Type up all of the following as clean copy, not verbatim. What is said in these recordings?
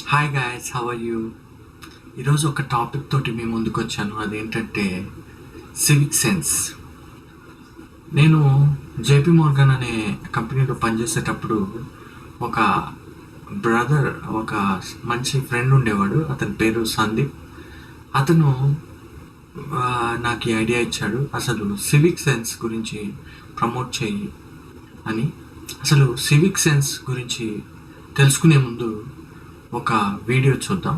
Hi guys, how are you? ఈరోజు ఒక topic తోటి మీ ముందుకు వచ్చాను. అదేంటంటే సివిక్ సెన్స్. నేను జేపీ మోర్గన్ అనే కంపెనీలో పనిచేసేటప్పుడు ఒక బ్రదర్, ఒక మంచి ఫ్రెండ్ ఉండేవాడు. అతని పేరు సందీప్. అతను నాకు ఈ ఐడియా ఇచ్చాడు, అసలు సివిక్ సెన్స్ గురించి ప్రమోట్ చేయి అని. అసలు సివిక్ సెన్స్ గురించి తెలుసుకునే ముందు ఒక వీడియో చూద్దాం.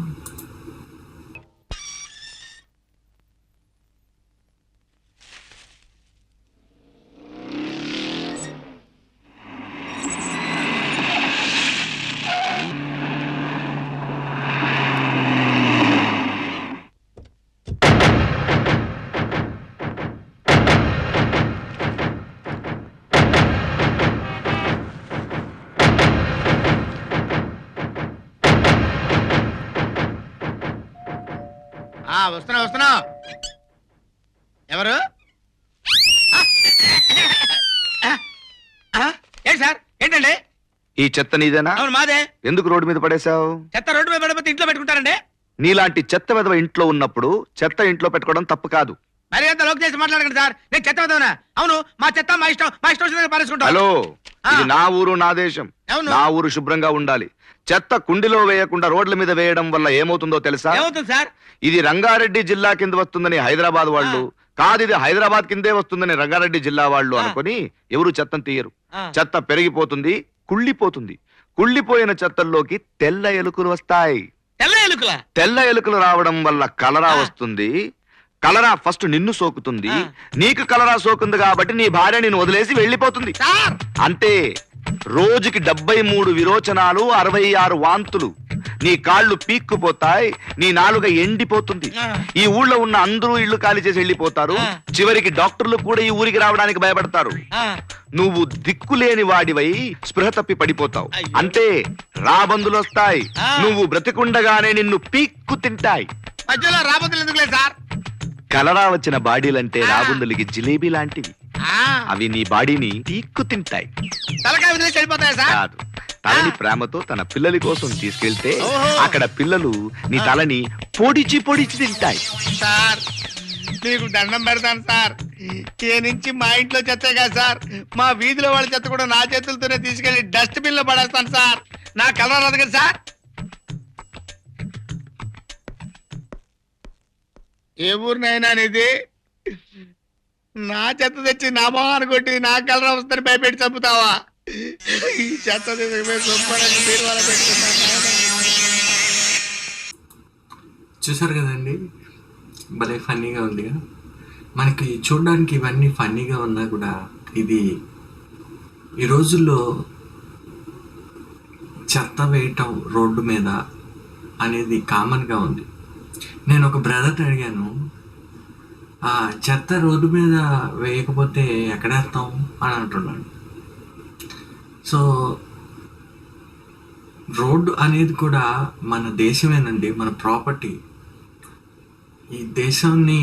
వస్తున్నా వస్తున్నా. ఎవరు? ఏంటి సార్, ఏంటండి? ఈ చెత్త నీదేనా? అవును, మాదే. ఎందుకు రోడ్డు మీద పడేశావు? చెత్త రోడ్డు మీద పడిపోతే ఇంట్లో పెట్టుకుంటారండి. నీలాంటి చెత్త వెధవ ఇంట్లో ఉన్నప్పుడు చెత్త ఇంట్లో పెట్టుకోవడం తప్పు కాదు. మరి అంత లోక్ చేసి మాట్లాడకండి సార్. నేను చెత్త వెదవనా? అవును, మా చెత్త మా ఇష్టం వచ్చిన పారేసుకుంటాం. హలో, ఇది నా ఊరు, నా దేశం. అవును. నా ఊరు శుభ్రంగా ఉండాలి. చెత్త కుండిలో వేయకుండా రోడ్ల మీద వేయడం వల్ల ఏమవుతుందో తెలుసా? ఏమవుతుంది సార్? ఇది రంగారెడ్డి జిల్లా కింద వస్తుందని హైదరాబాద్ వాళ్ళు, కాదు ఇది హైదరాబాద్ కిందే వస్తుందని రంగారెడ్డి జిల్లా వాళ్ళు అనుకుని ఎవరు చెత్తను తీయరు. చెత్త పెరిగిపోతుంది, కుళ్ళిపోతుంది. కుళ్ళిపోయిన చెత్తల్లోకి తెల్ల ఎలుకలు వస్తాయి. తెల్ల ఎలుకలు రావడం వల్ల కలరా వస్తుంది. కలరా ఫస్ట్ నిన్ను సోకుతుంది. నీకు కలరా సోకుంది కాబట్టి నీ భార్య నిన్ను వదిలేసి వెళ్ళిపోతుంది. అంతే. రోజుకి 73 విరోచనాలు, 66 వాంతులు. నీ కాళ్ళు పీక్కుపోతాయి, నీ నాలుక ఎండిపోతుంది. ఈ ఊళ్ళో ఉన్న అందరూ ఇళ్లు ఖాళీ చేసి వెళ్ళిపోతారు. చివరికి డాక్టర్లు కూడా ఈ ఊరికి రావడానికి భయపడతారు. నువ్వు దిక్కులేని వాడివై స్పృహ తప్పి పడిపోతావు. అంతే, రాబందులు వస్తాయి. నువ్వు బ్రతికుండగానే నిన్ను పీక్కు తింటాయి. మధ్యలో రాబందులు ఎందుకులే సార్? కలరా వచ్చిన బాడీలంటే రాబందులకి జిలేబీ లాంటివి. అవి నీ బాడీని పీక్కు తింటాయి. తలకాయ వదిలేసి వెళ్ళిపోతాయా సార్? కాదు, తలని ప్రేమతో తన పిల్లల కోసం తీసుకెళ్తే అక్కడ పిల్లలు నీ తలని పొడిచి పొడిచి తింటాయి. సార్, మీకు దండం పెడతాను సార్. ఏ నుంచి మా ఇంట్లో చెత్తే కదా సార్, మా వీధిలో వాళ్ళ చెత్త కూడా నా చేతులతోనే తీసుకెళ్లి డస్ట్ బిన్ లో పడేస్తాను సార్. నా కలర్ రాదు కదా సార్. ఏ ఊరినైనా ఇది నా చెత్త తెచ్చి నా మొహాన్ని కొట్టి నా కలర్ వస్తుందని భయపెట్టి చంపుతావా? ఈ చెత్త చూసారు కదండి, భలే ఫన్నీగా ఉందిగా. మనకి చూడడానికి ఇవన్నీ ఫన్నీగా ఉన్నా కూడా ఇది ఈ రోజుల్లో చెత్త వేయటం రోడ్డు మీద అనేది కామన్గా ఉంది. నేను ఒక బ్రదర్ని అడిగాను, చెత్త రోడ్డు మీద వేయకపోతే ఎక్కడేస్తాం అని అంటున్నాడు. సో రోడ్డు అనేది కూడా మన దేశమేనండి, మన ప్రాపర్టీ. ఈ దేశాన్ని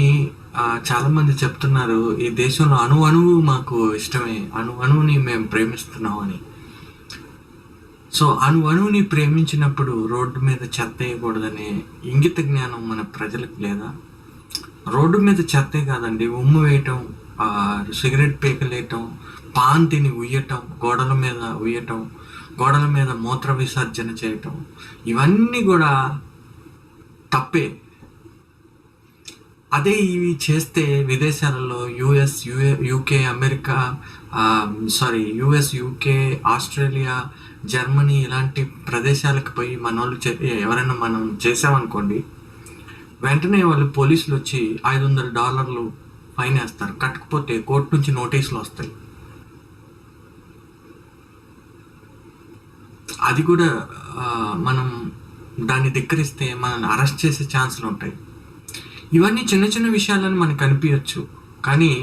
చాలామంది చెప్తున్నారు, ఈ దేశంలో అణువు మాకు ఇష్టమే, అణువుని మేము ప్రేమిస్తున్నాం అని. సో అణువుని ప్రేమించినప్పుడు రోడ్డు మీద చెత్త వేయకూడదనే ఇంగిత జ్ఞానం మన ప్రజలకు లేదా? రోడ్డు మీద చెత్తే కాదండి, ఉమ్ము వేయటం, సిగరెట్ పీకలేయటం, పాన్ తిని ఉయ్యటం, గోడల మీద ఉయ్యటం, గోడల మీద మూత్ర విసర్జన చేయటం, ఇవన్నీ కూడా తప్పే. అదే ఇవి చేస్తే విదేశాలలో UK, America, US, UK, Australia, Germany ఇలాంటి ప్రదేశాలకు పోయి మన వాళ్ళు ఎవరైనా మనం చేసామనుకోండి, వెంటనే వాళ్ళు పోలీసులు వచ్చి $500 ఫైన్ వేస్తారు. కట్టకపోతే కోర్టు నుంచి నోటీసులు వస్తాయి. అది కూడా మనం దాన్ని ధిక్కరిస్తే మనల్ని అరెస్ట్ చేసే ఛాన్సులు ఉంటాయి. ఇవన్నీ చిన్న చిన్న విషయాలని మనకు అనిపించచ్చు, కానీ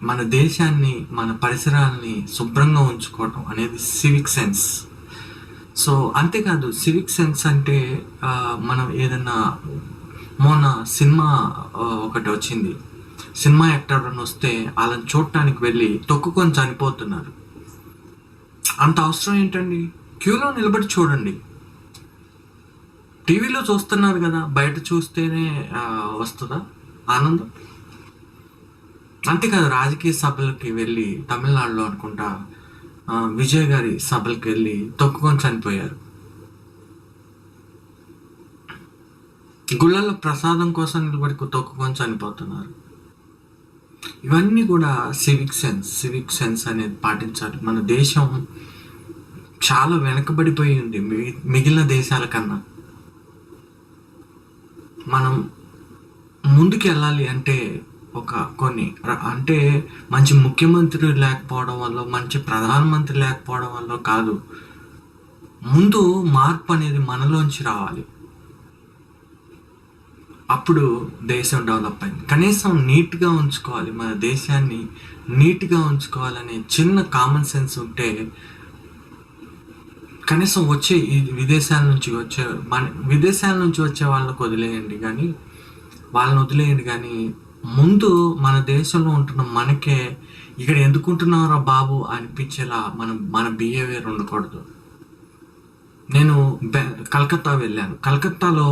మన దేశాన్ని, మన పరిసరాలని శుభ్రంగా ఉంచుకోవటం అనేది సివిక్ సెన్స్. సో అంతేకాదు, సివిక్ సెన్స్ అంటే మనం ఏదన్నా, మొన్న సినిమా ఒకటి వచ్చింది, సినిమా యాక్టర్ అని వస్తే వాళ్ళని చూడటానికి వెళ్ళి తొక్కుకొని చనిపోతున్నారు. అంత అవసరం ఏంటండి? క్యూలో నిలబడి చూడండి. టీవీలో చూస్తున్నారు కదా, బయట చూస్తేనే వస్తుందా ఆనందం? అంతేకాదు, రాజకీయ సభలకి వెళ్ళి తమిళనాడులో అనుకుంటా విజయ్ గారి సభలకి వెళ్ళి తొక్కుకొని చనిపోయారు. గుళ్ళల్లో ప్రసాదం కోసం నిలబడి తొక్కుకొని చనిపోతున్నారు. ఇవన్నీ కూడా సివిక్ సెన్స్ అనేది పాటించాలి. మన దేశం చాలా వెనకబడిపోయి ఉంది మిగిలిన దేశాల కన్నా. మనం ముందుకు వెళ్ళాలి అంటే అంటే మంచి ముఖ్యమంత్రి లేకపోవడం వల్ల, మంచి ప్రధానమంత్రి లేకపోవడం వల్ల కాదు, ముందు మార్పు అనేది మనలోంచి రావాలి. అప్పుడు దేశం డెవలప్ అయింది. కనీసం నీట్గా ఉంచుకోవాలి, మన దేశాన్ని నీట్గా ఉంచుకోవాలనే చిన్న కామన్ సెన్స్ ఉంటే కనీసం విదేశాల నుంచి వచ్చే వాళ్ళకి వాళ్ళని వదిలేయండి కానీ ముందు మన దేశంలో ఉంటున్న మనకే ఇక్కడ ఎందుకుంటున్నారా బాబు అనిపించేలా మన బిహేవియర్ ఉండకూడదు. నేను కలకత్తా వెళ్ళాను. కలకత్తాలో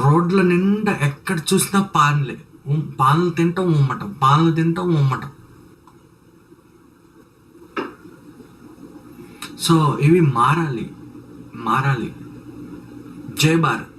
రోడ్ల నిండా ఎక్కడ చూసినా పాన్లు తింటాం ఉమ్మటం. సో ఇవి మారాలి. జై భారత్.